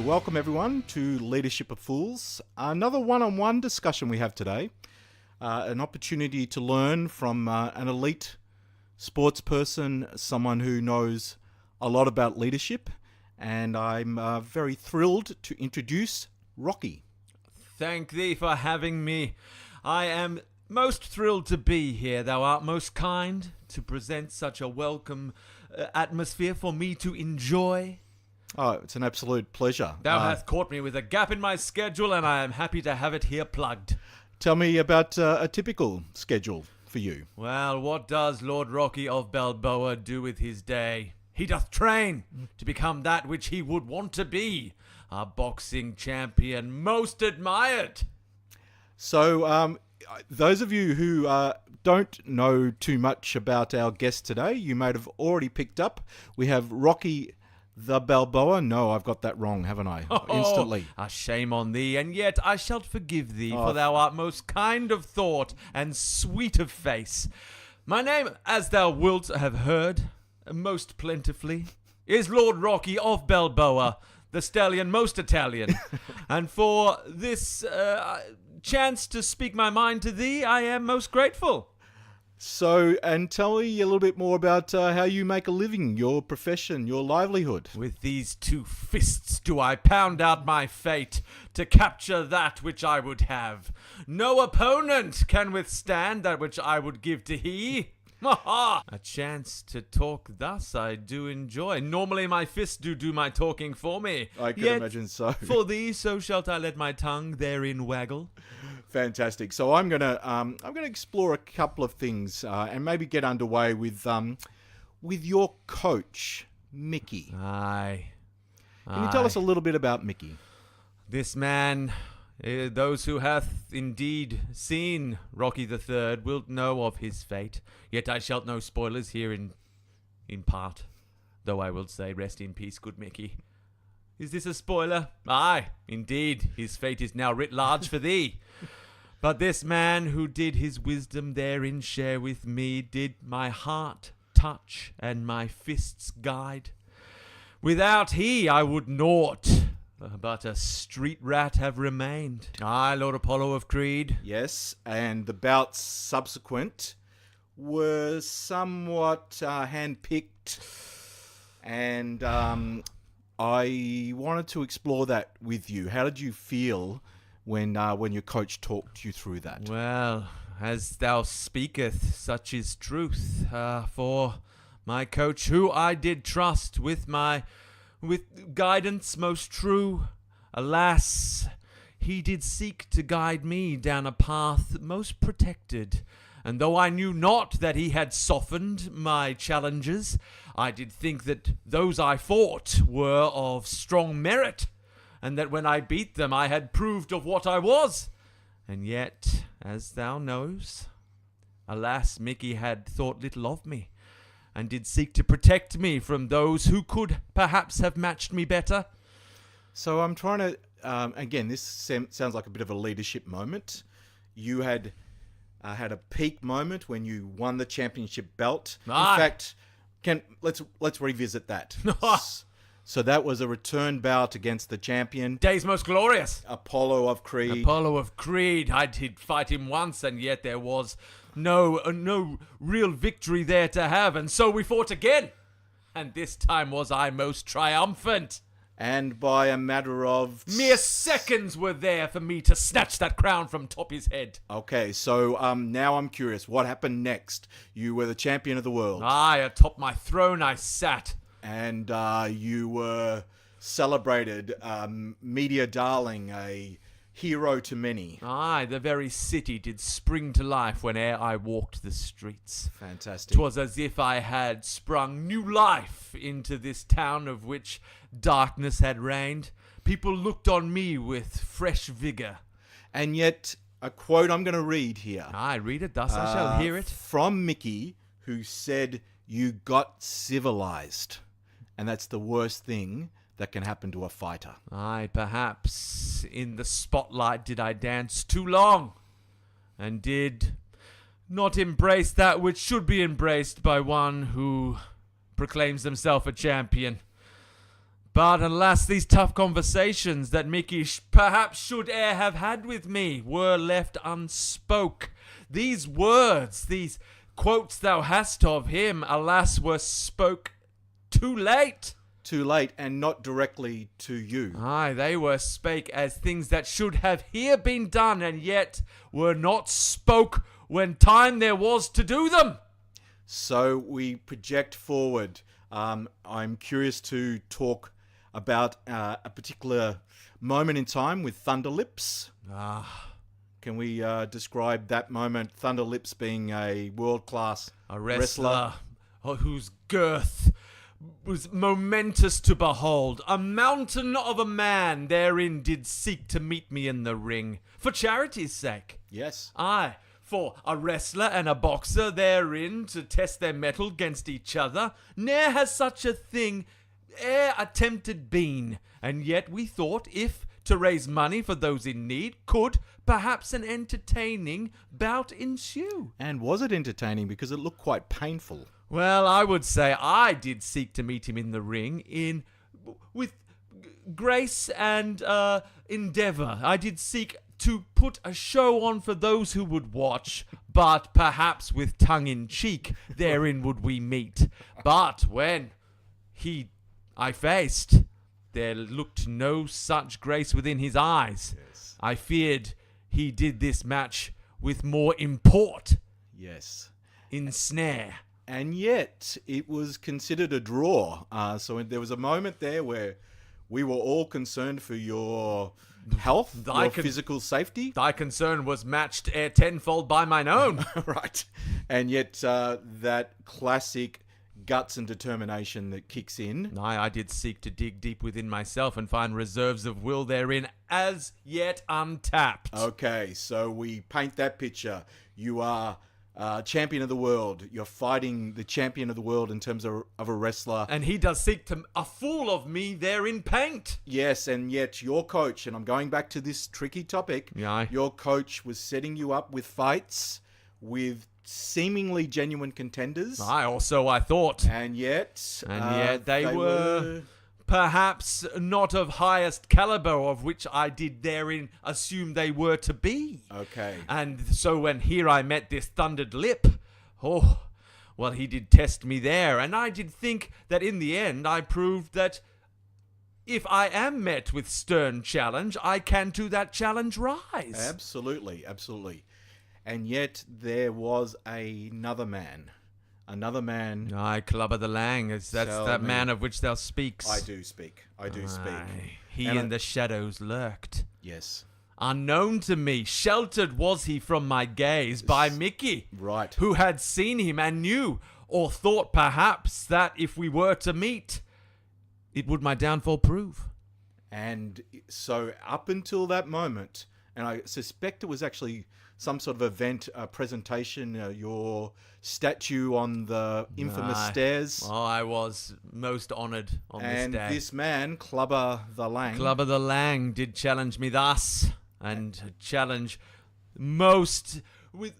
welcome everyone to Leadership of Fools. Another one-on-one discussion we have today. An opportunity to learn from an elite sports person, someone who knows a lot about leadership. And I'm very thrilled to introduce Rocky. Thank thee for having me. I am most thrilled to be here. Thou art most kind to present such a welcome atmosphere for me to enjoy. Oh, it's an absolute pleasure. Thou hast caught me with a gap in my schedule, and I am happy to have it here plugged. Tell me about a typical schedule for you. Well, what does Lord Rocky of Balboa do with his day? He doth train to become that which he would want to be, a boxing champion most admired. So, those of you who don't know too much about our guest today, you may have already picked up. We have Rocky the Balboa. No, I've got that wrong, haven't I? Instantly. A shame on thee, and yet I shall forgive thee, for thou art most kind of thought and sweet of face. My name, as thou wilt have heard, most plentifully, is Lord Rocky of Balboa, the stallion most Italian. And for this chance to speak my mind to thee, I am most grateful. So, and tell me a little bit more about how you make a living, your profession, your livelihood. With these two fists do I pound out my fate to capture that which I would have. No opponent can withstand that which I would give to he. A chance to talk thus I do enjoy. Normally my fists do my talking for me. I can imagine so. For thee, so shalt I let my tongue therein waggle. Fantastic. So I'm gonna explore a couple of things and maybe get underway with your coach, Mickey. Aye. Can you tell us a little bit about Mickey? This man, those who hath indeed seen Rocky III will know of his fate. Yet I shalt no spoilers here in part, though I will say rest in peace, good Mickey. Is this a spoiler? Aye, indeed, his fate is now writ large for thee. But this man who did his wisdom therein share with me did my heart touch and my fists guide. Without he I would naught but a street rat have remained. Aye, Lord Apollo of Creed. Yes, and the bouts subsequent were somewhat hand-picked, and I wanted to explore that with you. How did you feel when your coach talked you through that? Well, as thou speaketh, such is truth. For my coach, who I did trust with guidance most true, alas, he did seek to guide me down a path most protected. And though I knew not that he had softened my challenges, I did think that those I fought were of strong merit, and that when I beat them I had proved of what I was. And yet, as thou knows, alas, Mickey had thought little of me, and did seek to protect me from those who could perhaps have matched me better. So I'm trying to, again, this sounds like a bit of a leadership moment. You had a peak moment when you won the championship belt. Aye. In fact, let's revisit that. So that was a return bout against the champion. Days most glorious. Apollo of Creed. Apollo of Creed. I did fight him once, and yet there was no real victory there to have. And so we fought again. And this time was I most triumphant. And by a matter of mere seconds were there for me to snatch that crown from top his head. Okay, so now I'm curious. What happened next? You were the champion of the world. Aye, atop my throne I sat. And you were celebrated, media darling, a hero to many. Aye, the very city did spring to life whene'er I walked the streets. Fantastic. 'Twas as if I had sprung new life into this town of which darkness had reigned. People looked on me with fresh vigour. And yet, a quote I'm going to read here. Aye, read it, thus I shall hear it. From Mickey, who said, "You got civilized." And that's the worst thing that can happen to a fighter. Aye, perhaps in the spotlight did I dance too long, and did not embrace that which should be embraced by one who proclaims himself a champion. But alas, these tough conversations that Mickey perhaps should e'er have had with me were left unspoke. These words, these quotes thou hast of him, alas, were spoke too late. Too late, and not directly to you. Aye, they were spake as things that should have here been done, and yet were not spoke when time there was to do them. So we project forward. I'm curious to talk about a particular moment in time with Thunder Lips. Can we describe that moment, Thunder Lips being a world-class A wrestler whose girth was momentous to behold. A mountain of a man therein did seek to meet me in the ring, for charity's sake. Yes. Aye, for a wrestler and a boxer therein to test their mettle against each other. Ne'er has such a thing e'er attempted been, and yet we thought if to raise money for those in need could perhaps an entertaining bout ensue. And was it entertaining? Because it looked quite painful. Well, I would say I did seek to meet him in the ring with grace and endeavour. I did seek to put a show on for those who would watch, but perhaps with tongue in cheek therein would we meet. But when I faced, there looked no such grace within his eyes. Yes. I feared he did this match with more import. Yes. Ensnare. And yet, it was considered a draw. So there was a moment there where we were all concerned for your health, your physical safety. Thy concern was matched tenfold by mine own. Right. And yet, that classic guts and determination that kicks in. I did seek to dig deep within myself and find reserves of will therein as yet untapped. Okay, so we paint that picture. You are champion of the world. You're fighting the champion of the world in terms of a wrestler. And he does seek to a fool of me therein paint. Yes, and yet your coach, and I'm going back to this tricky topic, your coach was setting you up with fights with seemingly genuine contenders. I thought. And yet they were perhaps not of highest caliber of which I did therein assume they were to be. Okay. And so when here I met this thundered lip, well, he did test me there, and I did think that in the end I proved that if I am met with stern challenge, I can to that challenge rise. Absolutely, absolutely. And yet there was another man. Aye, Clubber the Lang, that's that man of which thou speaks. I do speak. He in the shadows lurked. Yes. Unknown to me, sheltered was he from my gaze by Mickey. Right. Who had seen him and knew, or thought perhaps that if we were to meet, it would my downfall prove. And so up until that moment, and I suspect it was actually some sort of event, presentation, your statue on the infamous stairs. Oh, I was most honoured on this day. And this man, Clubber the Lang, did challenge me thus, and challenge most with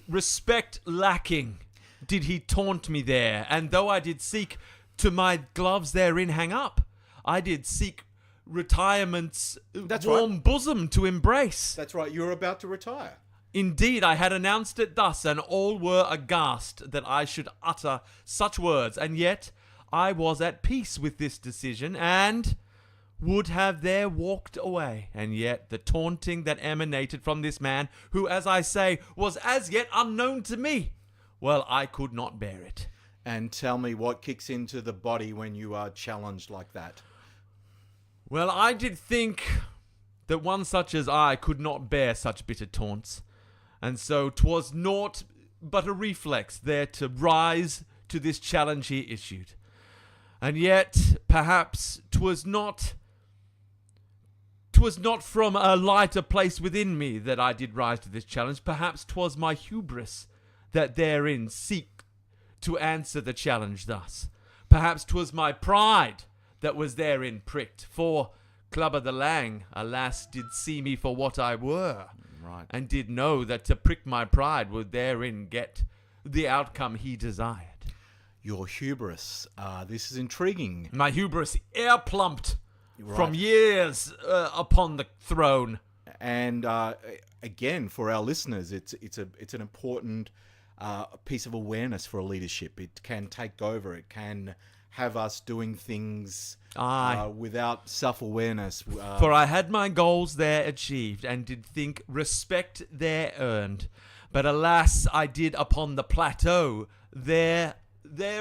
respect lacking. Did he taunt me there, and though I did seek to my gloves therein hang up, I did seek retirement's warm bosom to embrace. That's right, you were about to retire. Indeed, I had announced it thus, and all were aghast that I should utter such words, and yet I was at peace with this decision, and would have there walked away. And yet the taunting that emanated from this man, who, as I say, was as yet unknown to me, well, I could not bear it. And tell me what kicks into the body when you are challenged like that. Well, I did think that one such as I could not bear such bitter taunts, and so 'twas naught but a reflex there to rise to this challenge he issued. And yet, perhaps 'twas not from a lighter place within me that I did rise to this challenge. Perhaps 'twas my hubris that therein seek to answer the challenge thus. Perhaps 'twas my pride that was therein pricked, for Clubber the Lang, alas, did see me for what I were, right, and did know that to prick my pride would therein get the outcome he desired. your hubris. This is intriguing. My hubris air plumped Right. from years upon the throne. And again, for our listeners, it's an important piece of awareness for leadership. It can take over. It can have us doing things without self-awareness. For I had my goals there achieved, and did think respect there earned. But alas, I did upon the plateau there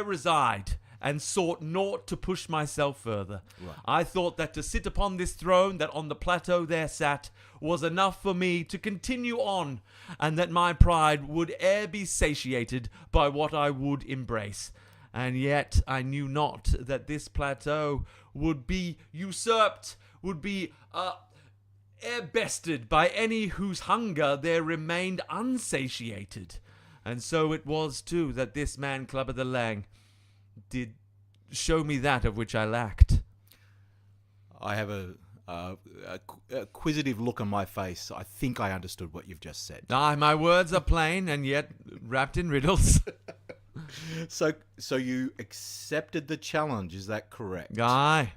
reside, and sought naught to push myself further. Right. I thought that to sit upon this throne that on the plateau there sat was enough for me to continue on, and that my pride would e'er be satiated by what I would embrace. And yet I knew not that this plateau would be usurped, would be ere bested by any whose hunger there remained unsatiated. And so it was too that this man Clubber the Lang did show me that of which I lacked. I have a acquisitive look on my face. I think I understood what you've just said. My words are plain and yet wrapped in riddles. So you accepted the challenge, is that correct? Aye.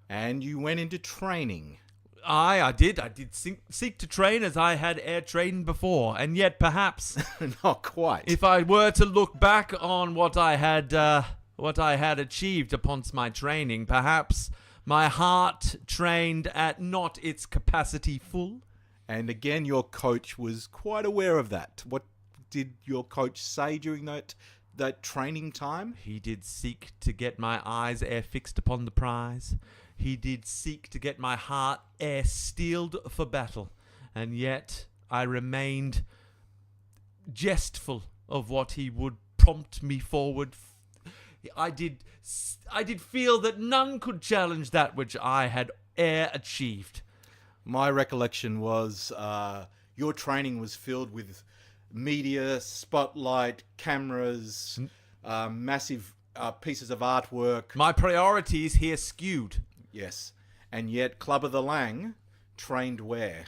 And you went into training. Aye, I did. I did seek to train as I had ere trained before, and yet perhaps, Not quite. if I were to look back on what I had achieved upon my training, perhaps my heart trained at not its capacity full. And again, your coach was quite aware of that. What did your coach say during that training time? He did seek to get my eyes ere fixed upon the prize. He did seek to get my heart ere steeled for battle. And yet I remained jestful of what he would prompt me forward. I did feel that none could challenge that which I had ere achieved. My recollection was your training was filled with media, spotlight, cameras, massive pieces of artwork. My priorities here skewed. Yes. And yet Clubber the Lang trained where?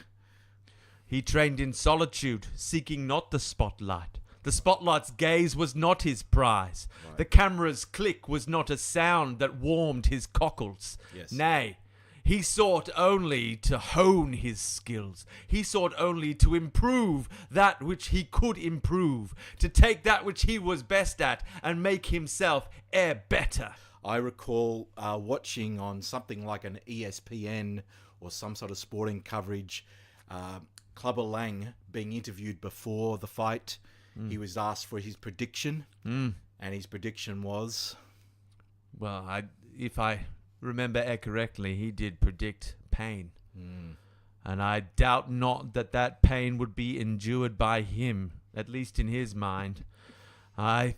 He trained in solitude, seeking not the spotlight. The spotlight's gaze was not his prize. Right. The camera's click was not a sound that warmed his cockles. Yes. Nay, he sought only to hone his skills. He sought only to improve that which he could improve, to take that which he was best at and make himself e'er better. I recall watching on something like an ESPN or some sort of sporting coverage, Clubber Lang being interviewed before the fight. He was asked for his prediction, and his prediction was... Well, if I remember correctly, he did predict pain. And I doubt not that pain would be endured by him, at least in his mind. I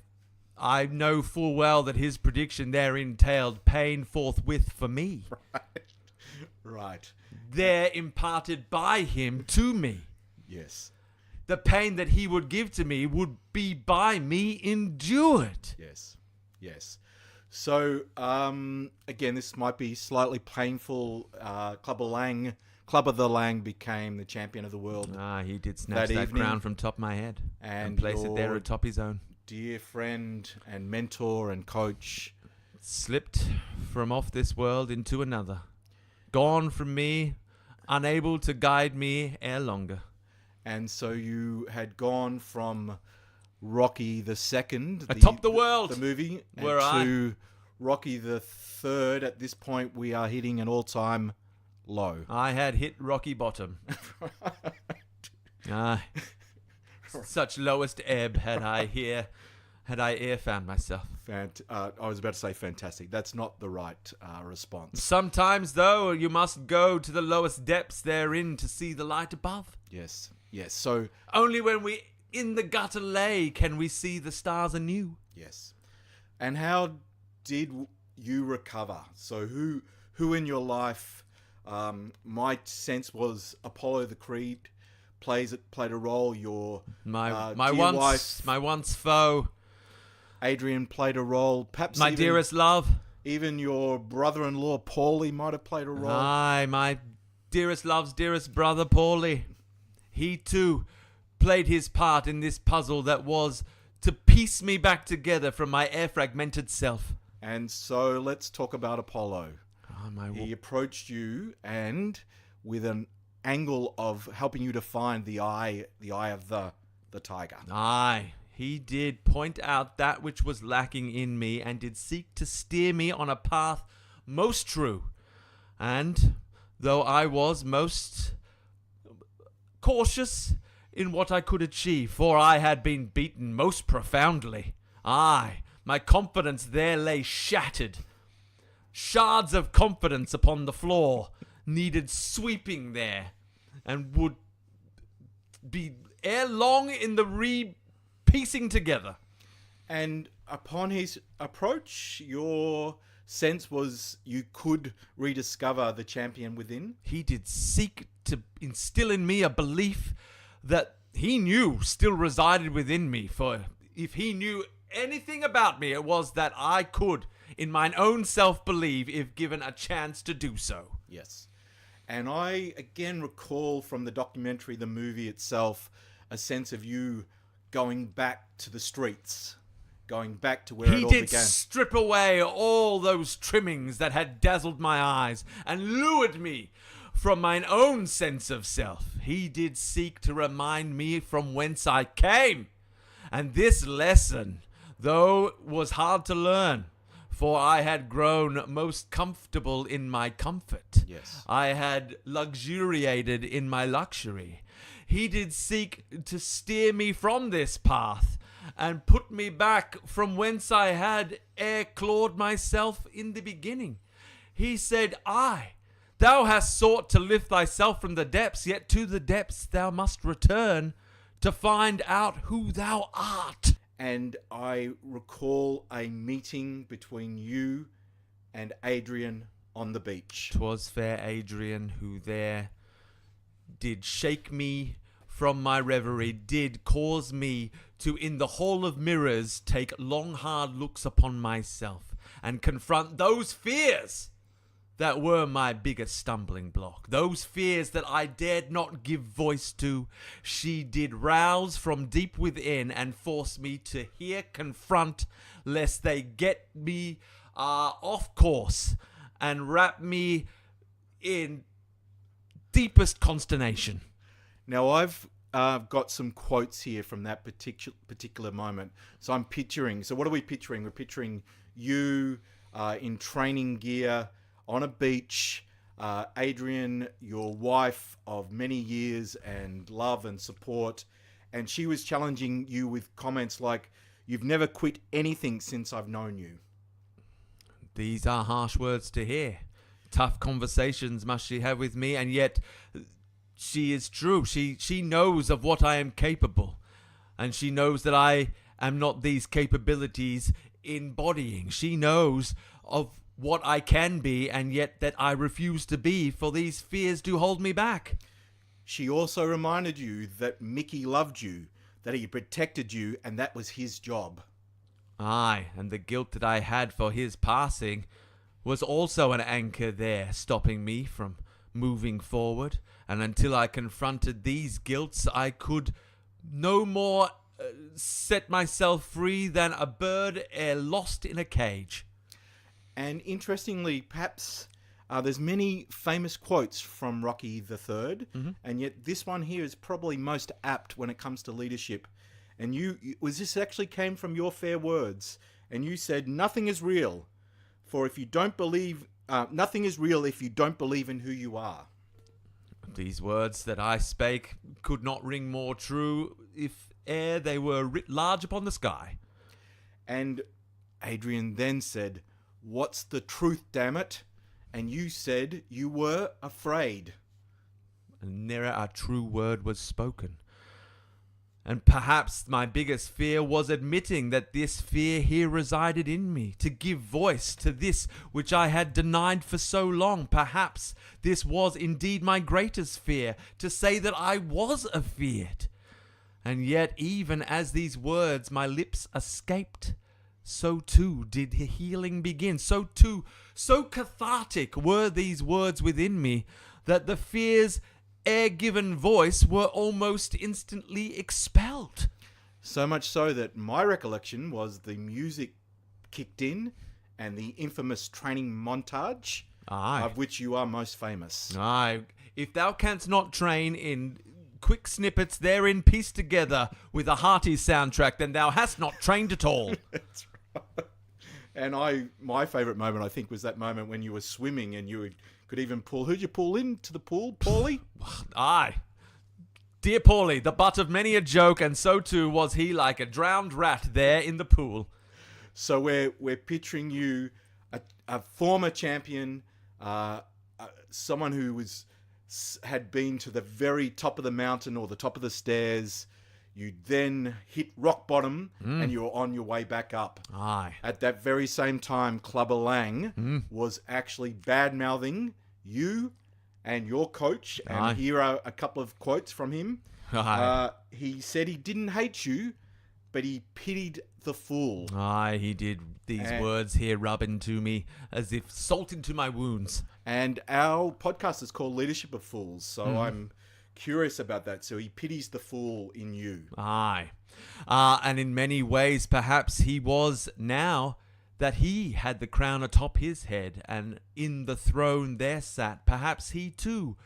know full well that his prediction there entailed pain forthwith for me. Right. There imparted by him to me. Yes. The pain that he would give to me would be by me endured. Yes. Yes. So, again, this might be slightly painful. Clubber the Lang became the champion of the world. He did snatch that evening. crown from top my head and And place it there your atop his own. dear friend and mentor and coach Slipped from off this world into another. Gone from me, unable to guide me ere longer. And so you had gone from Rocky the Second, Atop the world, the movie, where to Rocky the Third. At this point, we are hitting an all-time low. I had hit rocky bottom. Such lowest ebb had I ere found myself. I was about to say fantastic. That's not the right response. Sometimes, though, you must go to the lowest depths therein to see the light above. Yes. Yes. So, Only when we in the gutter lay can we see the stars anew. yes. And how did you recover? So who in your life, my sense was Apollo the Creed played a role. Your My dear wife, once foe, Adrian, played a role. Perhaps my even, dearest love. even your brother-in-law Paulie might have played a role. Aye, my dearest love's dearest brother, Paulie. He too played his part in this puzzle that was to piece me back together from my air-fragmented self. And so let's talk about Apollo. Oh, He approached you and with an angle of helping you to find the eye of the tiger. Aye, he did point out that which was lacking in me and did seek to steer me on a path most true. And though I was most cautious in what I could achieve, for I had been beaten most profoundly, aye, my confidence there lay shattered. Shards of confidence upon the floor needed sweeping there, and would be ere long in the re-piecing together. And upon his approach, your sense was you could rediscover the champion within. He did seek to instill in me a belief that he knew still resided within me, for if he knew anything about me, it was that I could, in mine own self, believe if given a chance to do so. Yes. And I again recall from the documentary, the movie itself, a sense of you going back to the streets, going back to where it all began. He did strip away all those trimmings that had dazzled my eyes and lured me from mine own sense of self. He did seek to remind me from whence I came. And this lesson, though, was hard to learn, for I had grown most comfortable in my comfort. Yes. I had luxuriated in my luxury. He did seek to steer me from this path and put me back from whence I had ere clawed myself in the beginning. He said, "Aye, thou hast sought to lift thyself from the depths, yet to the depths thou must return to find out who thou art." And I recall a meeting between you and Adrian on the beach. 'Twas fair Adrian who there did shake me from my reverie, did cause me to in the hall of mirrors take long hard looks upon myself and confront those fears that were my biggest stumbling block, those fears that I dared not give voice to. She did rouse from deep within and force me to here confront, lest they get me off course and wrap me in deepest consternation. Now, I've got some quotes here from that particular moment. So I'm picturing, so what are we picturing? We're picturing you in training gear, on a beach, Adrian, your wife of many years and love and support, and she was challenging you with comments like, "You've never quit anything since I've known you." These are harsh words to hear. Tough conversations must she have with me, and yet she is true. She knows of what I am capable, and she knows that I am not these capabilities embodying. She knows of what I can be, and yet that I refuse to be, for these fears do hold me back. She also reminded you that Mickey loved you, that he protected you, and that was his job. Aye, and the guilt that I had for his passing was also an anchor there, stopping me from moving forward, and until I confronted these guilts, I could no more set myself free than a bird ere lost in a cage. And interestingly, perhaps there's many famous quotes from Rocky III, and yet this one here is probably most apt when it comes to leadership. And this actually came from your fair words, and you said, "Nothing is real, for if you don't believe, nothing is real if you don't believe in who you are." These words that I spake could not ring more true if ere they were writ large upon the sky. And Adrian then said, "What's the truth, damn it?" And you said you were afraid. And ne'er a true word was spoken. And perhaps my biggest fear was admitting that this fear here resided in me, to give voice to this which I had denied for so long. Perhaps this was indeed my greatest fear, to say that I was afeared. And yet, even as these words my lips escaped, so too did healing begin. So cathartic were these words within me, that the fears ere given voice were almost instantly expelled. So much so that my recollection was the music kicked in and the infamous training montage, Aye. of which you are most famous. Aye. If thou canst not train in quick snippets therein pieced together with a hearty soundtrack, then thou hast not trained at all. That's right. And my favourite moment, I think, was that moment when you were swimming and you could even pull... Who'd you pull into the pool? Paulie? Aye. Dear Paulie, the butt of many a joke, and so too was he like a drowned rat there in the pool. So we're picturing you, a former champion, someone who had been to the very top of the mountain or the top of the stairs. You then hit rock bottom and you're on your way back up. Aye. At that very same time, Clubber Lang was actually bad-mouthing you and your coach. And Aye. here are a couple of quotes from him. Aye. He said he didn't hate you, but he pitied the fool. Aye, he did. These words here rub into me as if salt into my wounds. And our podcast is called Leadership of Fools, so I'm curious about that. So he pities the fool in you. Aye. And in many ways, perhaps he was now that he had the crown atop his head, and in the throne there sat, perhaps he too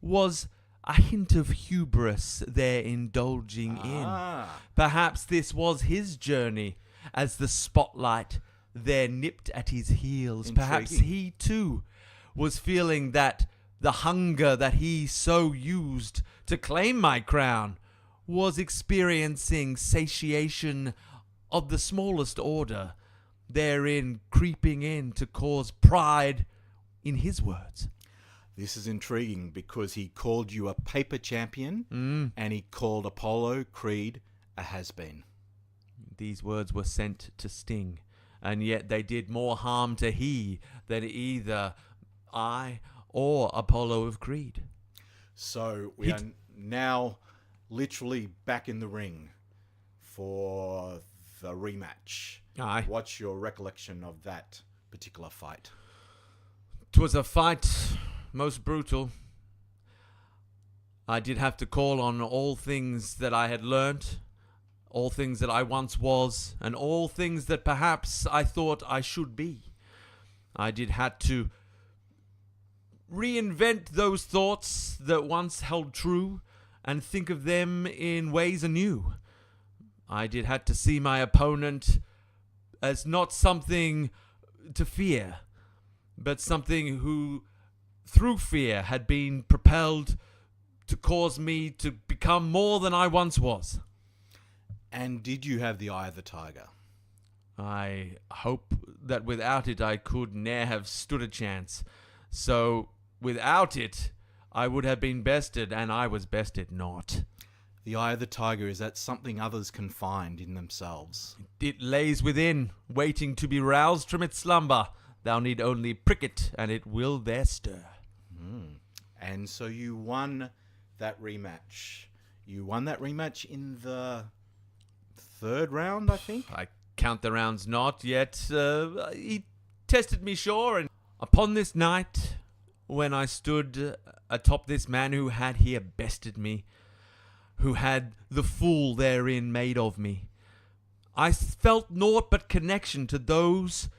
was a hint of hubris there indulging in. Perhaps this was his journey as the spotlight there nipped at his heels. Intriguing. Perhaps he too was feeling that the hunger that he so used to claim my crown was experiencing satiation of the smallest order, therein creeping in to cause pride, in his words. This is intriguing because he called you a paper champion and he called Apollo Creed a has-been. These words were sent to sting, and yet they did more harm to he than either I or Apollo of Creed. So we are now literally back in the ring for the rematch. Aye. What's your recollection of that particular fight? 'Twas a fight most brutal. I did have to call on all things that I had learnt, all things that I once was, and all things that perhaps I thought I should be. I did have to reinvent those thoughts that once held true and think of them in ways anew. I did have to see my opponent as not something to fear, but something who, through fear, had been propelled to cause me to become more than I once was. And did you have the eye of the tiger? I hope that without it I could ne'er have stood a chance. So, without it, I would have been bested, and I was bested not. The eye of the tiger, is that something others can find in themselves? It lays within, waiting to be roused from its slumber. Thou need only prick it, and it will there stir. And so you won that rematch. You won that rematch in the third round, I think? I count the rounds not, yet he tested me sure, and upon this night, when I stood atop this man who had here bested me, who had the fool therein made of me, I felt naught but connection to those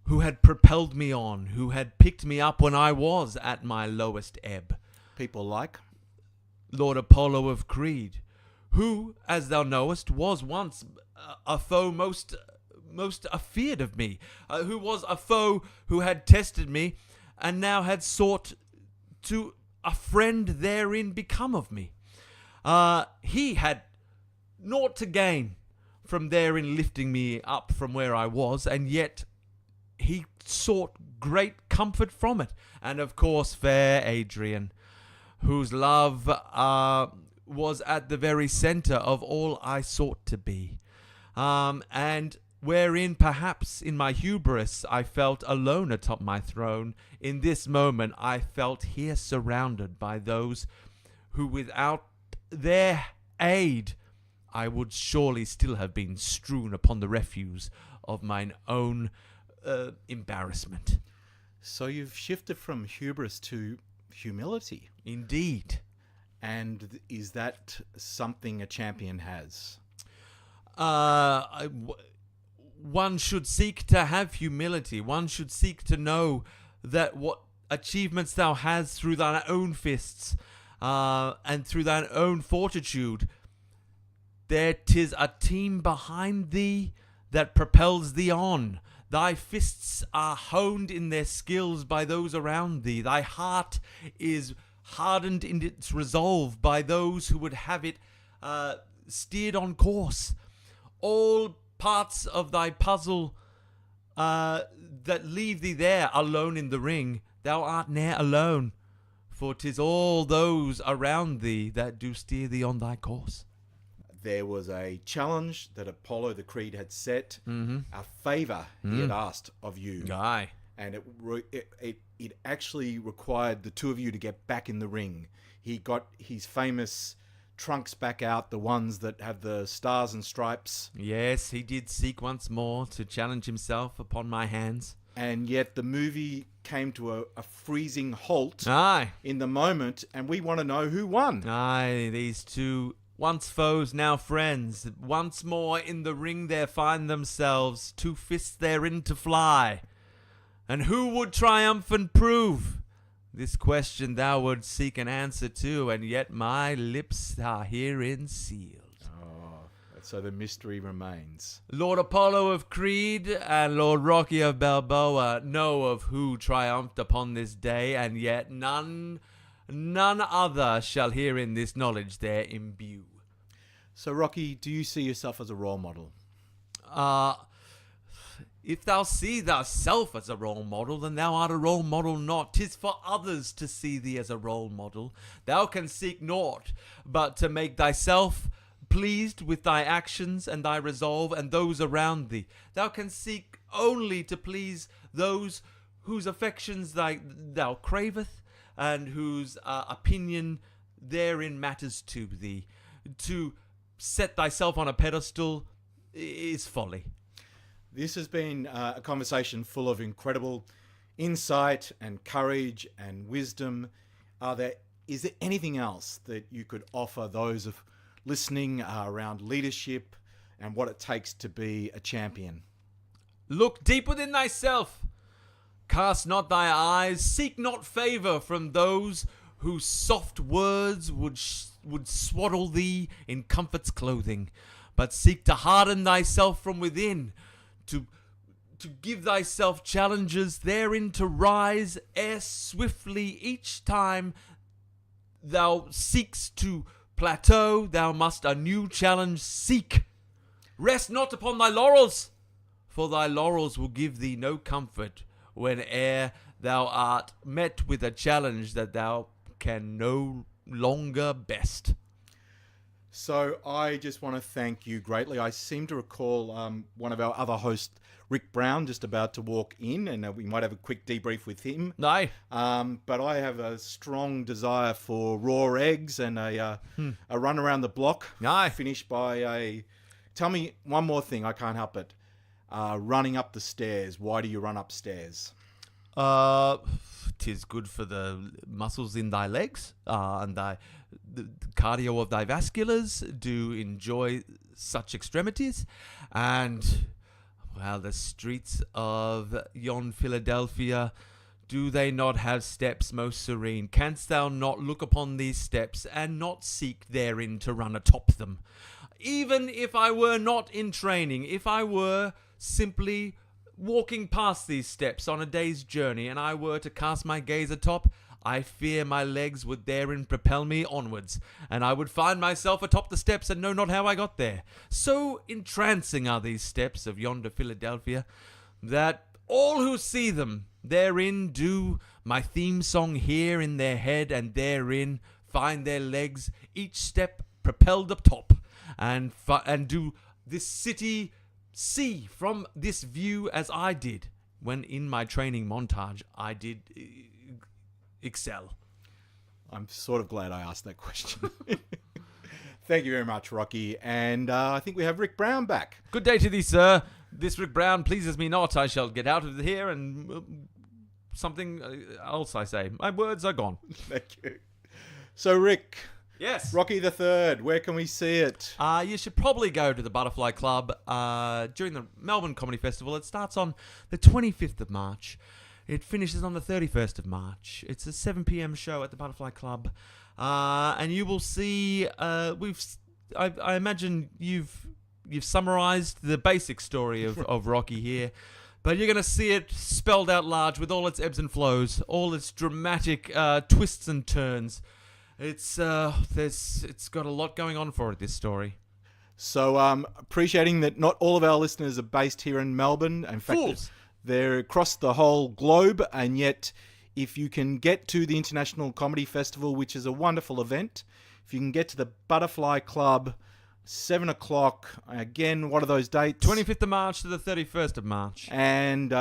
who had propelled me on, who had picked me up when I was at my lowest ebb. People like? Lord Apollo of Creed, who, as thou knowest, was once a foe most afeard of me, who was a foe who had tested me, and now had sought to a friend therein become of me. He had naught to gain from therein lifting me up from where I was, and yet he sought great comfort from it. And of course, fair Adrian, whose love was at the very center of all I sought to be, and wherein perhaps in my hubris I felt alone atop my throne, in this moment I felt here surrounded by those who without their aid I would surely still have been strewn upon the refuse of mine own embarrassment. So you've shifted from hubris to humility. Indeed. And is that something a champion has? One should seek to have humility. One should seek to know that what achievements thou hast through thine own fists and through thine own fortitude, there 'tis a team behind thee that propels thee on. Thy fists are honed in their skills by those around thee. Thy heart is hardened in its resolve by those who would have it steered on course. All parts of thy puzzle that leave thee there alone in the ring, thou art ne'er alone, for 'tis all those around thee that do steer thee on thy course. There was a challenge that Apollo the Creed had set, a favour he had asked of you. Aye. And it actually required the two of you to get back in the ring. He got his famous trunks back out, the ones that have the stars and stripes. Yes, he did seek once more to challenge himself upon my hands. And yet the movie came to a freezing halt Aye. in the moment, and we want to know who won. Aye, these two, once foes, now friends, once more in the ring there find themselves, two fists therein to fly. And who would triumphant prove? This question thou wouldst seek an answer to, and yet my lips are herein sealed. Oh, so the mystery remains. Lord Apollo of Crete and Lord Rocky of Balboa know of who triumphed upon this day, and yet none other shall herein this knowledge there imbue. So, Rocky, do you see yourself as a role model? If thou see thyself as a role model, then thou art a role model not. 'Tis for others to see thee as a role model. Thou canst seek naught but to make thyself pleased with thy actions and thy resolve and those around thee. Thou canst seek only to please those whose affections thou craveth and whose opinion therein matters to thee. To set thyself on a pedestal is folly. This has been a conversation full of incredible insight and courage and wisdom. Is there anything else that you could offer those of listening around leadership and what it takes to be a champion? Look deep within thyself. Cast not thy eyes. Seek not favour from those whose soft words would swaddle thee in comfort's clothing. But seek to harden thyself from within, to give thyself challenges therein to rise, ere swiftly each time thou seekst to plateau, thou must a new challenge seek. Rest not upon thy laurels, for thy laurels will give thee no comfort whene'er thou art met with a challenge that thou can no longer best. So I just want to thank you greatly. I seem to recall one of our other hosts, Rik Brown, just about to walk in, and we might have a quick debrief with him. Aye. But I have a strong desire for raw eggs and a run around the block. Aye. Finished by tell me one more thing, I can't help it. Running up the stairs. Why do you run upstairs? 'Tis good for the muscles in thy legs, and the cardio of thy vasculars do enjoy such extremities, and well, the streets of yon Philadelphia, do they not have steps most serene? Canst thou not look upon these steps and not seek therein to run atop them? Even if I were not in training, if I were simply walking past these steps on a day's journey and I were to cast my gaze atop, I fear my legs would therein propel me onwards, and I would find myself atop the steps and know not how I got there. So entrancing are these steps of yonder Philadelphia, that all who see them therein do my theme song hear in their head, and therein find their legs each step propelled up top, and do this city see from this view as I did when in my training montage I did excel. I'm sort of glad I asked that question. Thank you very much, Rocky. And I think we have Rik Brown back. Good day to thee, sir. This Rik Brown pleases me not. I shall get out of here and something else I say. My words are gone. Thank you. So, Rick, Yes. Rocky the Third, where can we see it? You should probably go to the Butterfly Club during the Melbourne Comedy Festival. It starts on the 25th of March. It finishes on the 31st of March. It's a 7 p.m. show at the Butterfly Club. And you will see, I imagine you've summarized the basic story of Rocky here. But you're going to see it spelled out large with all its ebbs and flows, all its dramatic twists and turns. It's got a lot going on for it, this story. So appreciating that not all of our listeners are based here in Melbourne. In fact, Fools. they're across the whole globe, and yet if you can get to the International Comedy Festival, which is a wonderful event, if you can get to the Butterfly Club, 7 o'clock, again, what are those dates? 25th of March to the 31st of March. And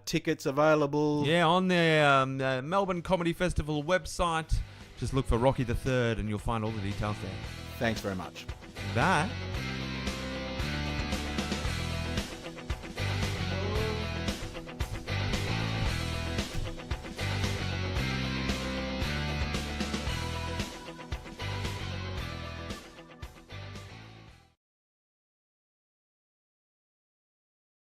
tickets available? Yeah, on the Melbourne Comedy Festival website. Just look for Rocky the Third and you'll find all the details there. Thanks very much. That